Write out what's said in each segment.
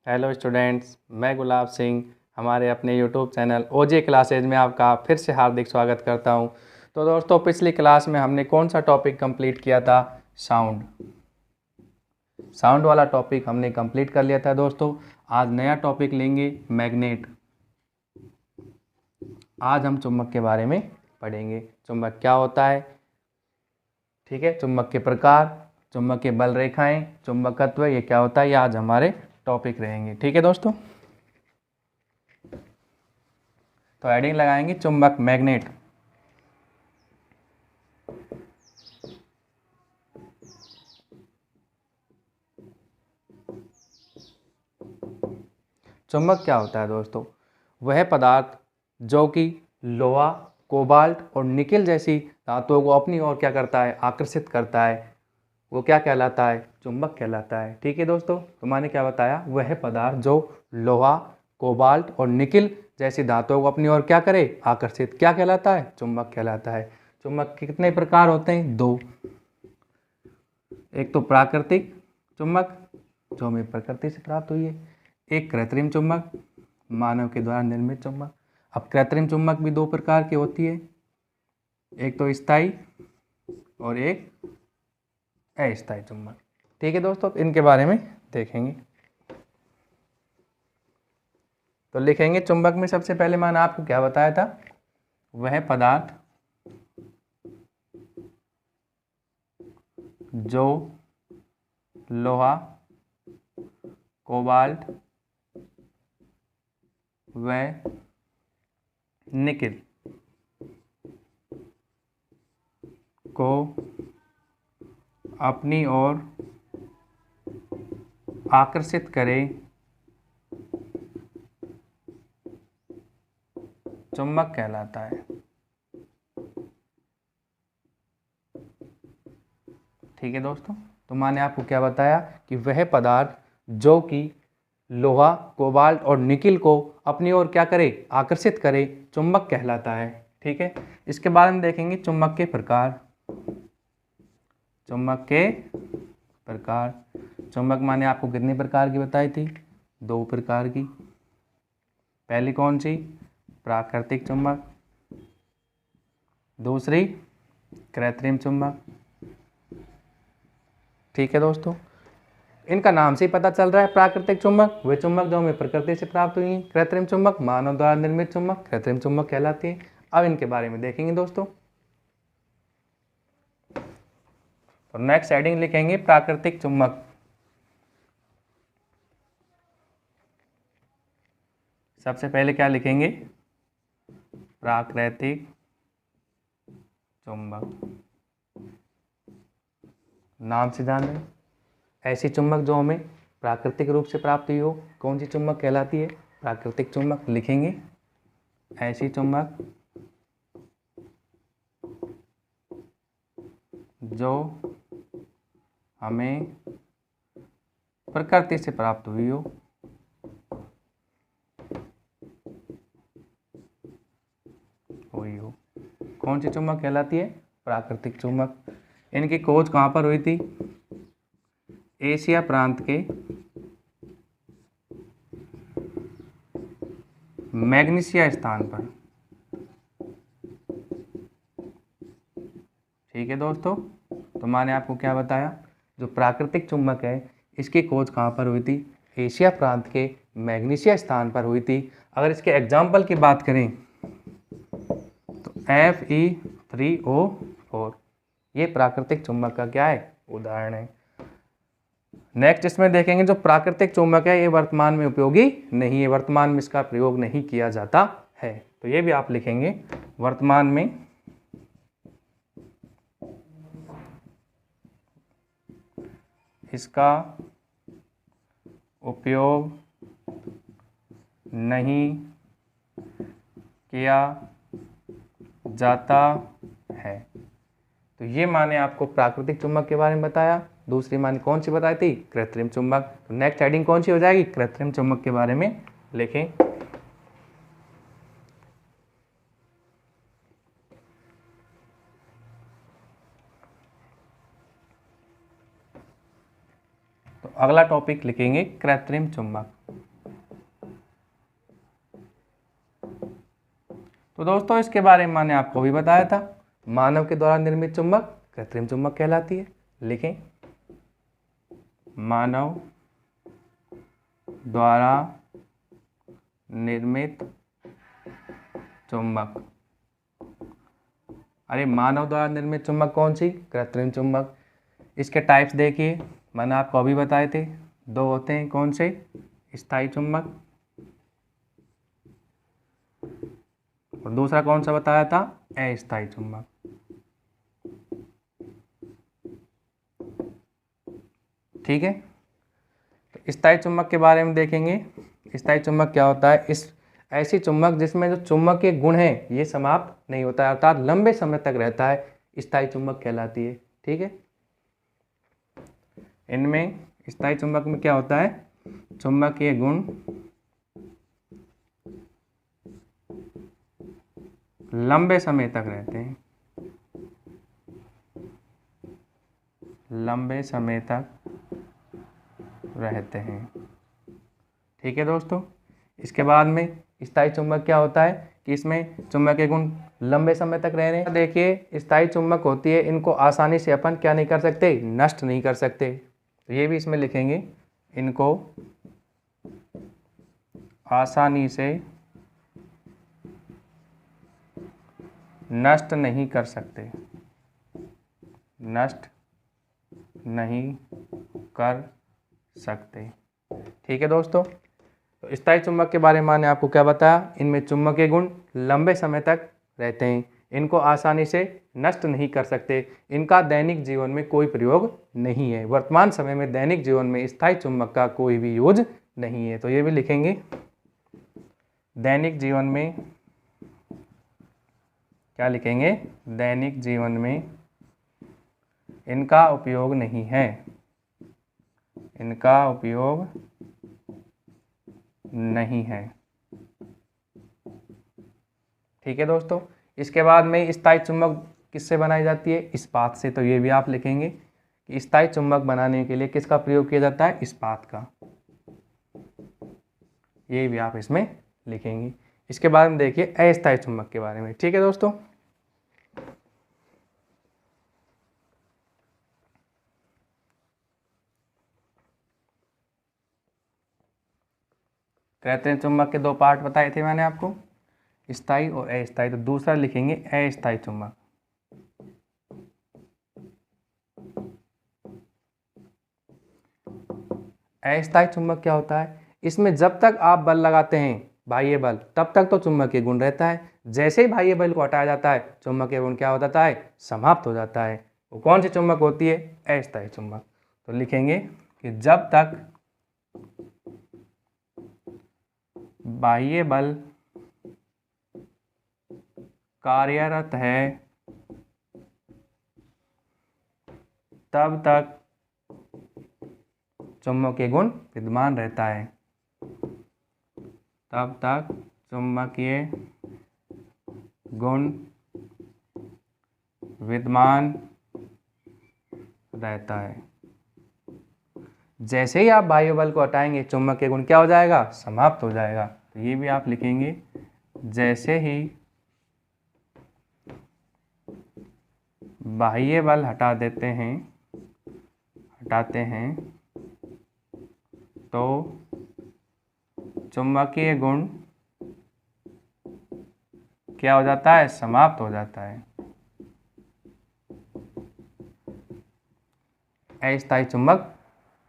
Hello students, मैं गुलाब सिंह हमारे अपने यूट्यूब चैनल ओजे क्लासेज में आपका फिर से हार्दिक स्वागत करता हूं। तो दोस्तों, पिछली क्लास में हमने कौन सा टॉपिक कंप्लीट किया था? साउंड वाला टॉपिक हमने कंप्लीट कर लिया था दोस्तों। आज नया टॉपिक लेंगे, मैग्नेट। आज हम चुंबक के बारे में पढ़ेंगे। चुंबक क्या होता है, ठीक है, चुंबक के प्रकार, चुंबक के बल रेखाएं, चुंबकत्व, ये क्या होता है, ये आज हमारे टॉपिक रहेंगे। ठीक है दोस्तों, तो हेडिंग लगाएंगे चुंबक, मैग्नेट। चुंबक क्या होता है दोस्तों? वह पदार्थ जो कि लोहा, कोबाल्ट और निकेल जैसी धातुओं को अपनी ओर क्या करता है, आकर्षित करता है, वो क्या कहलाता है? चुंबक कहलाता है। ठीक है दोस्तों, तो मैंने क्या बताया, वह पदार्थ जो लोहा, कोबाल्ट और निकेल जैसी धातुओं को अपनी ओर क्या करे, आकर्षित, क्या कहलाता है? चुंबक कहलाता है। चुंबक के कितने प्रकार होते हैं? दो। एक तो प्राकृतिक चुंबक जो हमें प्रकृति से प्राप्त हुई है, एक कृत्रिम चुंबक मानव के द्वारा निर्मित चुंबक। अब कृत्रिम चुंबक भी दो प्रकार की होती है, एक तो स्थायी और एक अस्थायी चुंबक। ठीक है दोस्तों, इनके बारे में देखेंगे। तो लिखेंगे चुंबक में सबसे पहले मैंने आपको क्या बताया था, वह पदार्थ जो लोहा, कोबाल्ट व निकेल को अपनी ओर आकर्षित करे, चुंबक कहलाता है। ठीक है दोस्तों, तो मैंने आपको क्या बताया कि वह पदार्थ जो कि लोहा, कोबाल्ट और निकेल को अपनी ओर क्या करे, आकर्षित करे, चुंबक कहलाता है। ठीक है, इसके बाद में देखेंगे चुंबक के प्रकार। चुंबक के प्रकार, चुंबक मैंने आपको कितने प्रकार की बताई थी? दो प्रकार की। पहली कौन सी? प्राकृतिक चुंबक, दूसरी कृत्रिम चुंबक। ठीक है दोस्तों, इनका नाम से ही पता चल रहा है, प्राकृतिक चुंबक वे चुंबक जो हमें प्रकृति से प्राप्त हुई हैं, कृत्रिम चुंबक मानव द्वारा निर्मित चुंबक कृत्रिम चुंबक कहलाती है। अब इनके बारे में देखेंगे दोस्तों। तो नेक्स्ट हेडिंग लिखेंगे प्राकृतिक चुंबक। सबसे पहले क्या लिखेंगे? प्राकृतिक चुंबक। नाम से जान रहे हैं, ऐसी चुंबक जो हमें प्राकृतिक रूप से प्राप्त हुई हो, कौन सी चुंबक कहलाती है? प्राकृतिक चुंबक। लिखेंगे ऐसी चुंबक जो हमें प्रकृति से प्राप्त हुई हो, कौन सी चुंबक कहलाती है? प्राकृतिक चुंबक। इनकी खोज कहाँ पर हुई थी? एशिया प्रांत के मैग्नीशिया स्थान पर। ठीक है दोस्तों, तो मैंने आपको क्या बताया, जो प्राकृतिक चुंबक है इसकी खोज कहाँ पर हुई थी? एशिया प्रांत के मैग्नीशिया स्थान पर हुई थी। अगर इसके एग्जाम्पल की बात करें तो Fe3O4 ये प्राकृतिक चुंबक का क्या है? उदाहरण है। नेक्स्ट इसमें देखेंगे जो प्राकृतिक चुंबक है ये वर्तमान में उपयोगी नहीं है, वर्तमान में इसका प्रयोग नहीं किया जाता है। तो ये भी आप लिखेंगे, वर्तमान में इसका उपयोग नहीं किया जाता है। तो ये माने आपको प्राकृतिक चुंबक के बारे में बताया। दूसरी माने कौन सी बताई थी? कृत्रिम चुंबक। तो नेक्स्ट हेडिंग कौन सी हो जाएगी? कृत्रिम चुंबक के बारे में लिखें। तो अगला टॉपिक लिखेंगे कृत्रिम चुंबक। तो दोस्तों इसके बारे में मैंने आपको भी बताया था, मानव के द्वारा निर्मित चुंबक कृत्रिम चुंबक कहलाती है। लिखें, मानव द्वारा निर्मित चुंबक। अरे मानव द्वारा निर्मित चुंबक कौन सी? कृत्रिम चुंबक। इसके टाइप्स देखिए, मैंने आपको अभी बताए थे, दो होते हैं। कौन से? स्थायी चुंबक, और दूसरा कौन सा बताया था? अस्थायी चुंबक। ठीक है, तो स्थायी चुंबक के बारे में देखेंगे। स्थायी चुंबक क्या होता है? इस ऐसी चुंबक जिसमें जो चुंबकीय गुण है ये समाप्त नहीं होता है, अर्थात लंबे समय तक रहता है, स्थायी चुंबक कहलाती है। ठीक है, इनमें स्थायी चुंबक में क्या होता है? चुंबकीय गुण लंबे समय तक रहते हैं, लंबे समय तक रहते हैं। ठीक है दोस्तों, इसके बाद में स्थायी चुंबक क्या होता है कि इसमें चुंबकीय गुण लंबे समय तक रह रहे हैं। देखिए स्थायी चुंबक होती है, इनको आसानी से अपन क्या नहीं कर सकते? नष्ट नहीं कर सकते। तो ये भी इसमें लिखेंगे, इनको आसानी से नष्ट नहीं कर सकते, नष्ट नहीं कर सकते। ठीक है दोस्तों, तो स्थायी चुंबक के बारे में मैंने आपको क्या बताया? इनमें चुंबकीय गुण लंबे समय तक रहते हैं, इनको आसानी से नष्ट नहीं कर सकते, इनका दैनिक जीवन में कोई प्रयोग नहीं है। वर्तमान समय में दैनिक जीवन में स्थायी चुंबक का कोई भी यूज नहीं है। तो ये भी लिखेंगे, दैनिक जीवन में क्या लिखेंगे? दैनिक जीवन में इनका उपयोग नहीं है, इनका उपयोग नहीं है। ठीक है दोस्तों, इसके बाद में स्थायी चुंबक किससे बनाई जाती है? इस्पात से। तो ये भी आप लिखेंगे कि स्थायी चुंबक बनाने के लिए किसका प्रयोग किया जाता है? इस्पात का। ये भी आप इसमें लिखेंगे। इसके बाद में देखिए अस्थायी चुंबक के बारे में। ठीक है दोस्तों, कृत्रिम चुंबक के दो पार्ट बताए थे मैंने आपको, स्थायी और अस्थायी। तो दूसरा लिखेंगे अस्थायी चुंबक। अस्थायी चुंबक क्या होता है? इसमें जब तक आप बल लगाते हैं, बाह्य बल, तब तक तो चुंबकीय गुण रहता है। जैसे ही बाह्य बल को हटाया जाता है, चुंबकीय गुण क्या हो जाता है? समाप्त हो जाता है। वो कौन सी चुंबक होती है? अस्थायी चुंबक। तो लिखेंगे कि जब तक बाह्य बल कार्यरत है तब तक चुंबकीय गुण विद्यमान रहता है, तब तक चुंबकीय गुण विद्यमान रहता है। जैसे ही आप बाह्य बल को हटाएंगे, चुंबकीय गुण क्या हो जाएगा? समाप्त हो जाएगा। तो ये भी आप लिखेंगे, जैसे ही बाह्य बल हटाते हैं तो चुंबकीय गुण क्या हो जाता है? समाप्त हो जाता है। अस्थायी चुंबक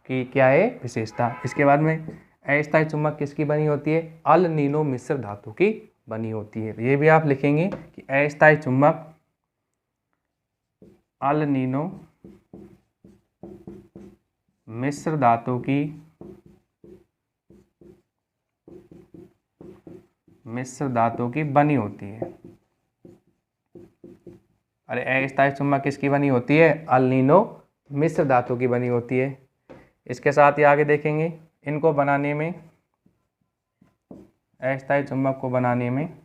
की क्या है विशेषता? इसके बाद में अस्थायी चुंबक किसकी बनी होती है? अल नीनो मिश्र धातु की बनी होती है। ये भी आप लिखेंगे कि अस्थायी चुंबक अल नीनो मिश्र धातु की बनी होती है। अरे अस्थायी चुंबक किसकी बनी होती है? अल नीनो मिश्र धातु की बनी होती है। इसके साथ ही आगे देखेंगे, इनको बनाने में, अस्थायी चुंबक को बनाने में,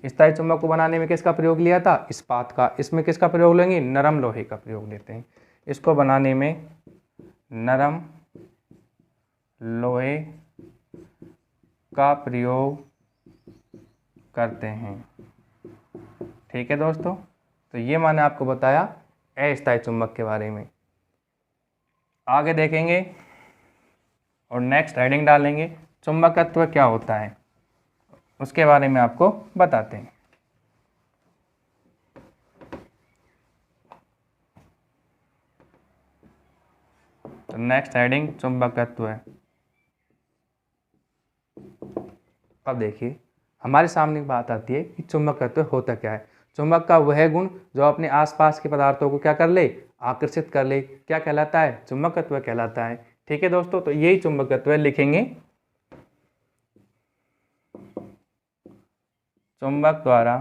स्थायी चुंबक को बनाने में किसका प्रयोग लिया था? इस्पात का। इसमें किसका प्रयोग लेंगे? नरम लोहे का प्रयोग लेते हैं। इसको बनाने में नरम लोहे का प्रयोग करते हैं। ठीक है दोस्तों, तो ये मैंने आपको बताया अस्थायी चुंबक के बारे में। आगे देखेंगे और नेक्स्ट हेडिंग डालेंगे चुंबकत्व क्या होता है, उसके बारे में आपको बताते हैं। तो नेक्स्ट हेडिंग चुंबकत्व है। अब देखिए हमारे सामने बात आती है कि चुंबकत्व होता क्या है। चुंबक का वह गुण जो अपने आसपास के पदार्थों को क्या कर ले, आकर्षित कर ले, क्या कहलाता है, चुंबकत्व कहलाता है। ठीक है दोस्तों, तो यही चुंबकत्व लिखेंगे। चुंबक द्वारा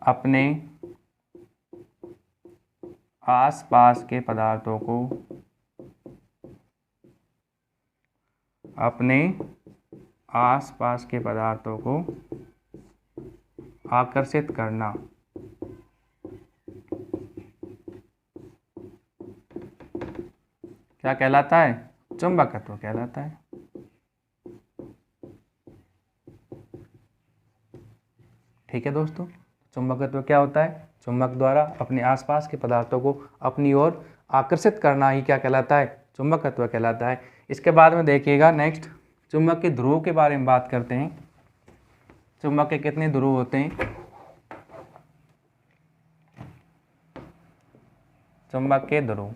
अपने आसपास के पदार्थों को आकर्षित करना। क्या कहलाता है, चुंबकत्व कहलाता है। ठीक है दोस्तों, चुंबकत्व क्या होता है, चुंबक द्वारा अपने आसपास के पदार्थों को अपनी ओर आकर्षित करना ही क्या कहलाता है, चुंबकत्व कहलाता है। इसके बाद में देखिएगा नेक्स्ट चुंबक के ध्रुव के बारे में बात करते हैं। चुंबक के कितने ध्रुव होते हैं, चुंबक के ध्रुव।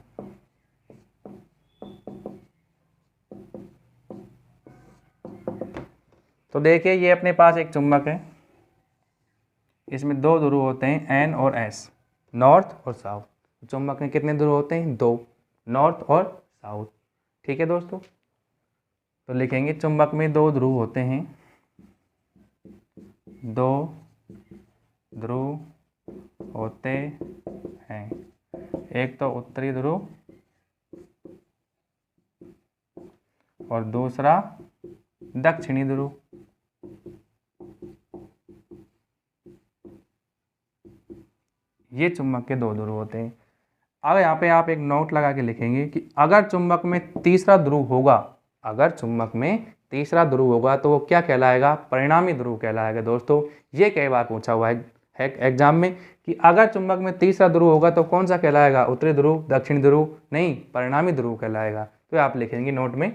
तो देखिए ये अपने पास एक चुंबक है, इसमें दो ध्रुव होते हैं एन और एस, नॉर्थ और साउथ। चुंबक में कितने ध्रुव होते हैं, दो, नॉर्थ और साउथ। ठीक है दोस्तों, तो लिखेंगे चुंबक में दो ध्रुव होते हैं, दो ध्रुव होते हैं, एक तो उत्तरी ध्रुव और दूसरा दक्षिणी ध्रुव। ये चुंबक के दो ध्रुव होते हैं। अब यहाँ पे आप एक नोट लगा के लिखेंगे कि अगर चुंबक में तीसरा ध्रुव होगा, अगर चुंबक में तीसरा ध्रुव होगा तो वो क्या कहलाएगा, परिणामी ध्रुव कहलाएगा। दोस्तों ये कई बार पूछा हुआ है एग्जाम में कि अगर चुंबक में तीसरा ध्रुव होगा तो कौन सा कहलाएगा, उत्तरी ध्रुव, दक्षिणी ध्रुव, नहीं, परिणामी ध्रुव कहलाएगा। तो आप लिखेंगे नोट में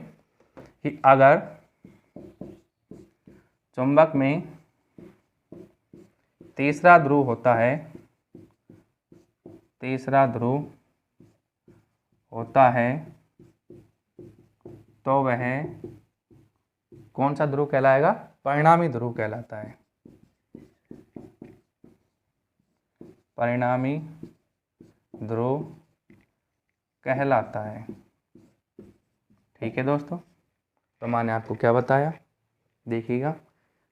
कि अगर चुंबक में तीसरा ध्रुव होता है, तीसरा ध्रुव होता है तो वह कौन सा ध्रुव कहलाएगा, परिणामी ध्रुव कहलाता है, परिणामी ध्रुव कहलाता है। ठीक है दोस्तों, तो मैंने आपको क्या बताया, देखिएगा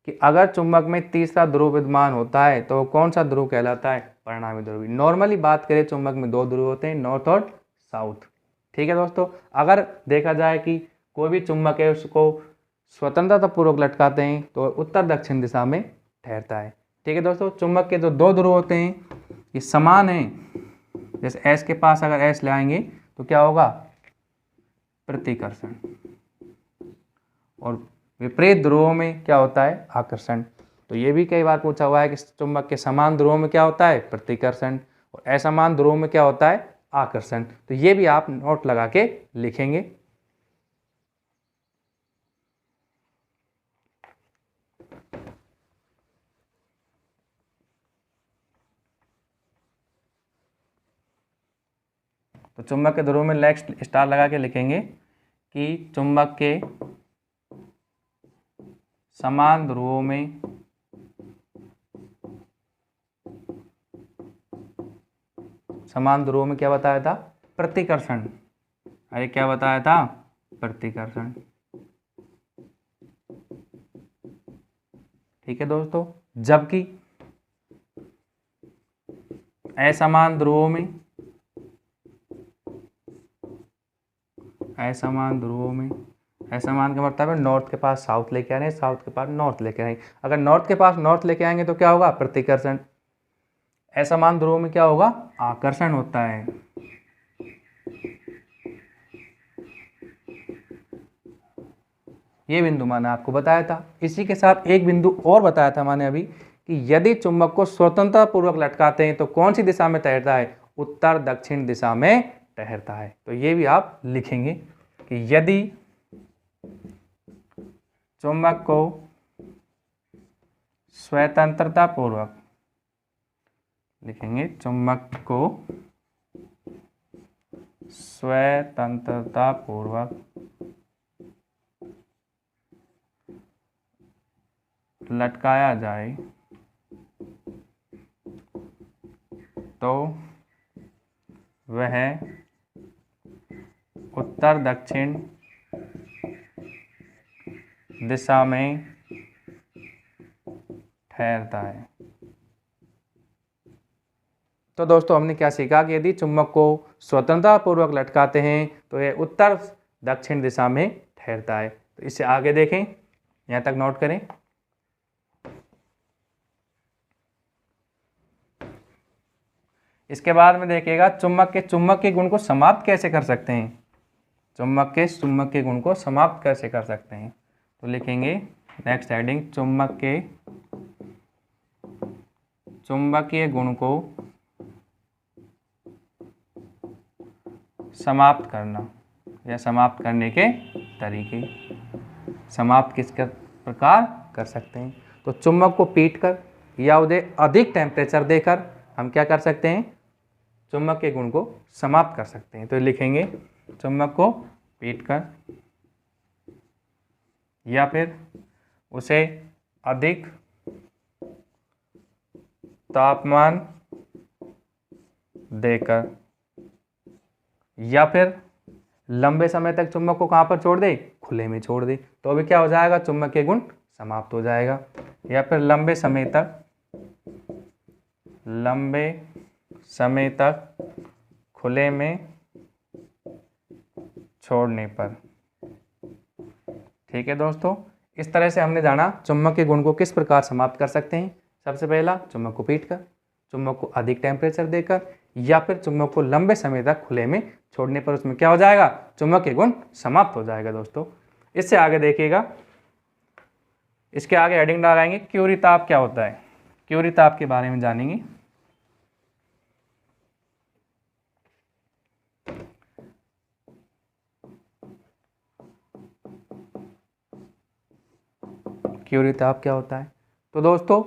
कि अगर चुंबक में तीसरा ध्रुव विद्यमान होता है तो कौन सा ध्रुव कहलाता है, परिणामी ध्रुव। नॉर्मली बात करें चुंबक में दो ध्रुव होते हैं, नॉर्थ और साउथ। ठीक है दोस्तों, अगर देखा जाए कि कोई भी चुंबक है उसको स्वतंत्रता पूर्वक लटकाते हैं तो उत्तर दक्षिण दिशा में ठहरता है। ठीक है दोस्तों, चुंबक के जो दो ध्रुव होते हैं ये समान हैं, जैसे एस के पास अगर एस ले आएंगे तो क्या होगा, प्रतिकर्षण, और विपरीत ध्रुवों में क्या होता है, आकर्षण। तो ये भी कई बार पूछा हुआ है कि चुंबक के समान ध्रुवों में क्या होता है, प्रतिकर्षण, और असमान ध्रुवों में क्या होता है, आकर्षण। तो ये भी आप नोट लगा के लिखेंगे। तो चुंबक के ध्रुव में नेक्स्ट स्टार लगा के लिखेंगे कि चुंबक के समान ध्रुवों में क्या बताया था, प्रतिकर्षण। अरे क्या बताया था, प्रतिकर्षण। ठीक है दोस्तों, जबकि असमान ध्रुवों में असमान का मतलब है नॉर्थ के पास साउथ लेके आ रहे हैं, साउथ के पास नॉर्थ लेके आएंगे। अगर नॉर्थ के पास नॉर्थ लेके आएंगे तो क्या होगा, प्रतिकर्षण। असमान ध्रुवों में क्या होगा, आकर्षण होता है। ये बिंदु मैंने आपको बताया था। इसी के साथ एक बिंदु और बताया था मैंने अभी कि यदि चुंबक को स्वतंत्रता पूर्वक लटकाते हैं तो कौन सी दिशा में तैरता है, उत्तर दक्षिण दिशा में तैरता है। तो ये भी आप लिखेंगे कि यदि चुंबक को स्वतंत्रता पूर्वक, लिखेंगे चुंबक को स्वतंत्रता पूर्वक लटकाया जाए तो वह उत्तर दक्षिण दिशा में ठहरता है। तो दोस्तों हमने क्या सीखा कि यदि चुंबक को स्वतंत्रता पूर्वक लटकाते हैं तो यह उत्तर दक्षिण दिशा में ठहरता है। तो इससे आगे देखें, यहाँ तक नोट करें। इसके बाद में देखिएगा चुंबक के गुण को समाप्त कैसे कर सकते हैं। चुंबक के गुण को समाप्त कैसे कर सकते हैं, तो लिखेंगे नेक्स्ट हेडिंग, चुंबकीय गुण को समाप्त करना या समाप्त करने के तरीके। समाप्त किस प्रकार कर सकते हैं, तो चुंबक को पीटकर या उन्हें अधिक टेम्परेचर देकर हम क्या कर सकते हैं, चुंबक के गुण को समाप्त कर सकते हैं। तो लिखेंगे चुंबक को पीटकर या फिर उसे अधिक तापमान देकर या फिर लंबे समय तक चुंबक को कहाँ पर छोड़ दे, खुले में छोड़ दे, तो अभी क्या हो जाएगा, चुंबक के गुण समाप्त हो जाएगा। या फिर लंबे समय तक खुले में छोड़ने पर। ठीक है दोस्तों, इस तरह से हमने जाना चुंबक के गुण को किस प्रकार समाप्त कर सकते हैं। सबसे पहला, चुंबक को पीटकर, चुंबक को अधिक टेम्परेचर देकर, या फिर चुंबक को लंबे समय तक खुले में छोड़ने पर उसमें क्या हो जाएगा, चुंबक के गुण समाप्त हो जाएगा। दोस्तों इससे आगे देखिएगा, इसके आगे हेडिंग लगाएंगे क्यूरी ताप क्या होता है। क्यूरी ताप के बारे में जानेंगे। क्यूरी ताप क्या होता है, तो दोस्तों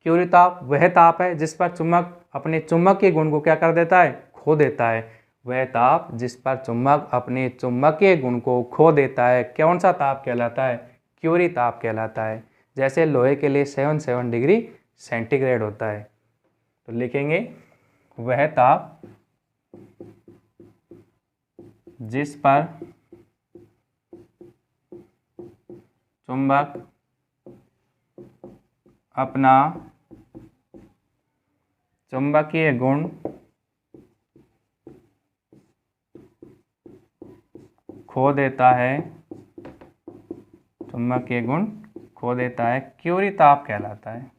क्यूरी ताप वह ताप है जिस पर चुंबक अपने चुंबकीय गुण को क्या कर देता है, खो देता है। वह ताप जिस पर चुंबक अपने चुंबकीय गुण को खो देता है, कौन सा ताप कहलाता है, क्यूरी ताप कहलाता है। जैसे लोहे के लिए 77 डिग्री सेंटीग्रेड होता है। तो लिखेंगे वह ताप जिस पर चुंबक अपना चुंबकीय गुण खो देता है, चुंबकीय गुण खो देता है, क्यूरी ताप कहलाता है।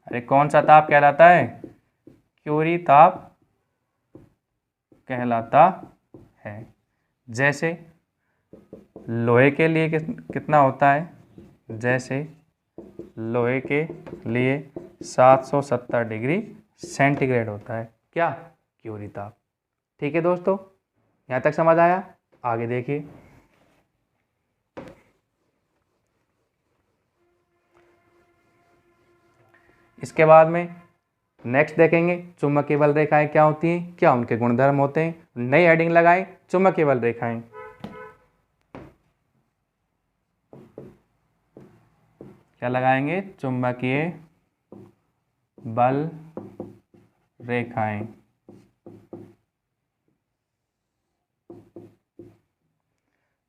अरे कौन सा ताप कहलाता है, क्यूरी ताप कहलाता है। जैसे लोहे के लिए कितना होता है, जैसे लोहे के लिए 770 डिग्री सेंटीग्रेड होता है, क्या, क्यूरी ताप। ठीक है दोस्तों, यहाँ तक समझ आया। आगे देखिए, इसके बाद में नेक्स्ट देखेंगे चुंबकीय बल रेखाएं क्या होती हैं, क्या उनके गुणधर्म होते हैं। नई हेडिंग लगाएं, चुंबकीय बल रेखाएं। क्या लगाएंगे, चुंबकीय बल रेखाएं।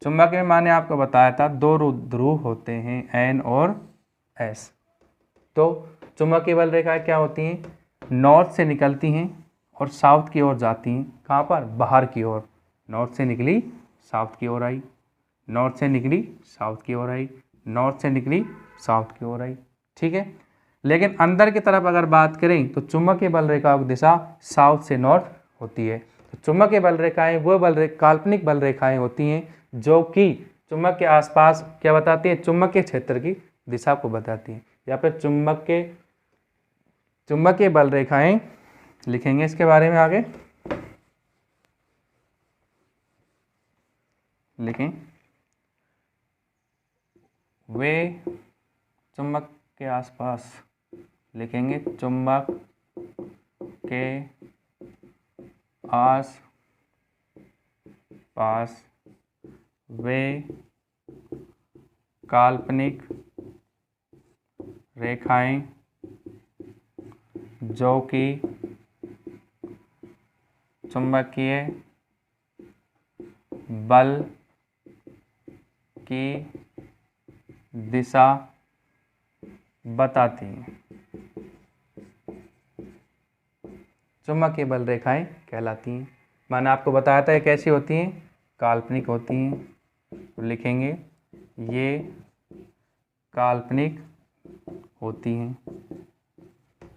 चुंबक में मैंने आपको बताया था दो ध्रुव होते हैं, एन और एस। तो चुंबकीय बल रेखाएं क्या होती हैं, नॉर्थ से निकलती हैं और साउथ की ओर जाती हैं। कहाँ पर, बाहर की ओर। नॉर्थ से निकली, साउथ की ओर आई, नॉर्थ से निकली, साउथ की ओर आई, नॉर्थ से निकली, साउथ की ओर आई। ठीक है, लेकिन अंदर की तरफ अगर बात करें तो चुंबकीय बल रेखाओं की दिशा साउथ से नॉर्थ होती है। तो चुंबकीय बल रेखाएं वो काल्पनिक बल रेखाएं होती हैं जो कि चुंबक के आसपास क्या बताती है, चुंबकीय क्षेत्र की दिशा को बताती है। या फिर चुंबकीय बल रेखाएं लिखेंगे इसके बारे में आगे लिखें, वे चुंबक के आसपास लिखेंगे, चुंबक के आस पास वे काल्पनिक रेखाएं जो कि चुंबकीय बल की दिशा बताती हैं, चुंबकीय बल रेखाएं कहलाती हैं। मैंने आपको बताया था ये कैसी होती हैं, काल्पनिक होती हैं। तो लिखेंगे ये काल्पनिक होती हैं।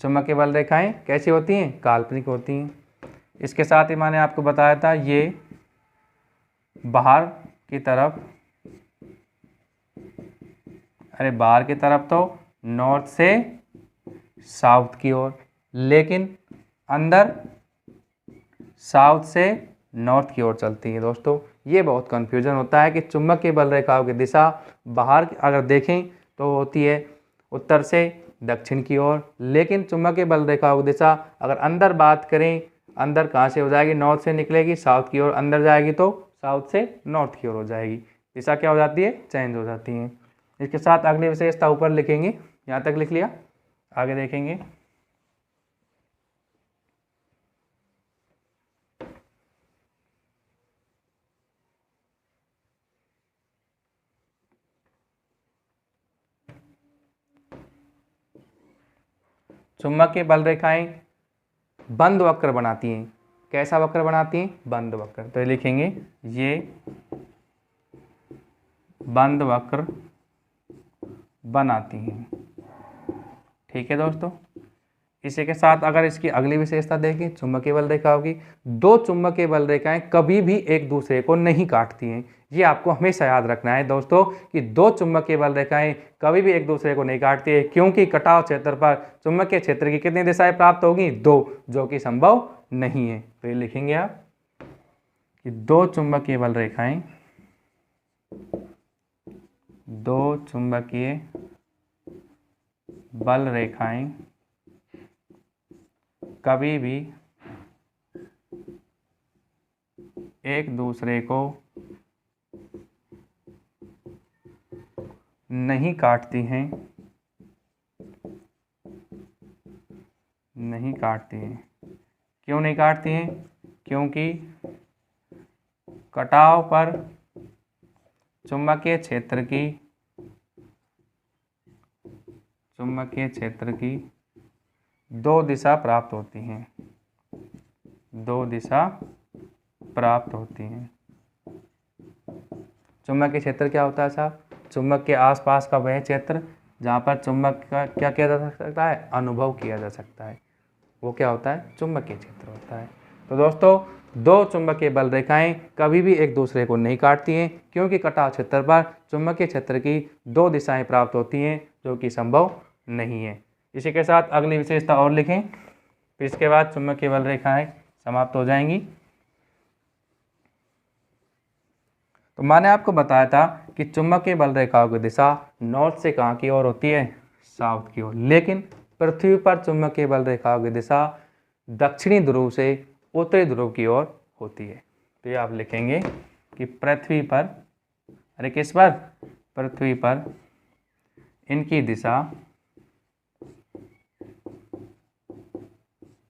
चुंबकीय बल रेखाएं कैसी होती हैं, काल्पनिक होती हैं। इसके साथ ही मैंने आपको बताया था ये बाहर की तरफ, अरे बाहर की तरफ तो नॉर्थ से साउथ की ओर, लेकिन अंदर साउथ से नॉर्थ की ओर चलती है। दोस्तों ये बहुत कंफ्यूजन होता है कि चुंबकीय बल रेखाओं की दिशा बाहर अगर देखें तो होती है उत्तर से दक्षिण की ओर, लेकिन चुंबकीय बल रेखाओं की दिशा अगर अंदर बात करें, अंदर कहाँ से हो जाएगी, नॉर्थ से निकलेगी साउथ की ओर, अंदर जाएगी तो साउथ से नॉर्थ की ओर हो जाएगी। दिशा क्या हो जाती है, चेंज हो जाती है। इसके साथ अगली विशेषता ऊपर लिखेंगे, यहाँ तक लिख लिया, आगे देखेंगे। चुंबकीय बल रेखाएं बंद वक्र बनाती हैं। कैसा वक्र बनाती हैं, बंद वक्र। तो लिखेंगे ये बंद वक्र बनाती हैं। ठीक है दोस्तों, इसी के साथ अगर इसकी अगली विशेषता देखें चुंबकीय बल रेखाओं की, दो चुंबकीय बल रेखाएं कभी भी एक दूसरे को नहीं काटती हैं। ये आपको हमेशा याद रखना है दोस्तों कि दो चुंबकीय बल रेखाएं कभी भी एक दूसरे को नहीं काटती है, क्योंकि कटाव क्षेत्र पर चुंबकीय क्षेत्र की कितनी दिशाएं प्राप्त होगी, दो, जो कि संभव नहीं है। तो ये लिखेंगे आप कि दो चुंबकीय बल रेखाएं, दो चुंबकीय बल रेखाएं कभी भी एक दूसरे को नहीं काटती हैं, नहीं काटती हैं। क्यों नहीं काटती हैं, क्योंकि कटाव पर चुंबकीय क्षेत्र की दो दिशा प्राप्त होती हैं, दो दिशा प्राप्त होती हैं। चुंबकीय क्षेत्र क्या होता है साहब, चुंबक के आसपास का वह क्षेत्र जहाँ पर चुंबक का क्या किया जा सकता है, अनुभव किया जा सकता है, वो क्या होता है, चुंबकीय क्षेत्र होता है। तो दोस्तों दो चुंबकीय बल रेखाएं कभी भी एक दूसरे को नहीं काटती हैं, क्योंकि कटाव क्षेत्र पर चुंबकीय क्षेत्र की दो दिशाएं प्राप्त होती हैं, जो कि संभव नहीं है। इसी के साथ अगली विशेषता और लिखें, फिर इसके बाद चुंबकीय बल रेखाएं समाप्त हो जाएंगी। तो मैंने आपको बताया था कि चुंबकीय बल रेखाओं की दिशा नॉर्थ से कहाँ की ओर होती है, साउथ की ओर, लेकिन पृथ्वी पर चुंबकीय बल रेखाओं की दिशा दक्षिणी ध्रुव से उत्तरी ध्रुव की ओर होती है। तो ये आप लिखेंगे कि पृथ्वी पर, अरे किस पर, पृथ्वी पर इनकी दिशा,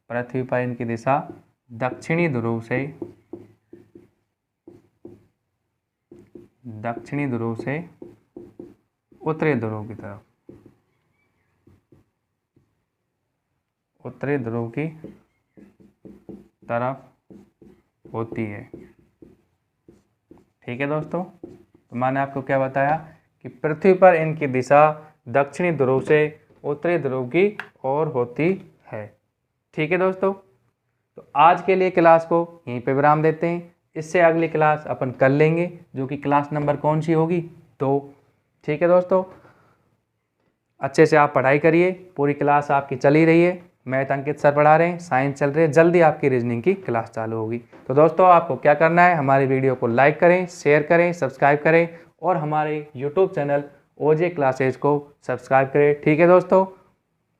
पृथ्वी पर इनकी दिशा दक्षिणी ध्रुव से उत्तरी ध्रुव की तरफ, उत्तरी ध्रुव की तरफ होती है। ठीक है दोस्तों, तो मैंने आपको क्या बताया कि पृथ्वी पर इनकी दिशा दक्षिणी ध्रुव से उत्तरी ध्रुव की ओर होती है। ठीक है दोस्तों, तो आज के लिए क्लास को यहीं पे विराम देते हैं। इससे अगली क्लास अपन कर लेंगे, जो कि क्लास नंबर कौन सी होगी, 2। ठीक है दोस्तों, अच्छे से आप पढ़ाई करिए, पूरी क्लास आपकी चली रही है। मैथ अंकित सर पढ़ा रहे हैं, साइंस चल रही है, जल्दी आपकी रीजनिंग की क्लास चालू होगी। तो दोस्तों आपको क्या करना है, हमारी वीडियो को लाइक करें, शेयर करें, सब्सक्राइब करें और हमारे यूट्यूब चैनल OJ क्लासेज को सब्सक्राइब करें। ठीक है दोस्तों,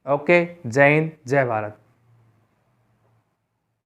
ओके, जय हिंद, जय भारत।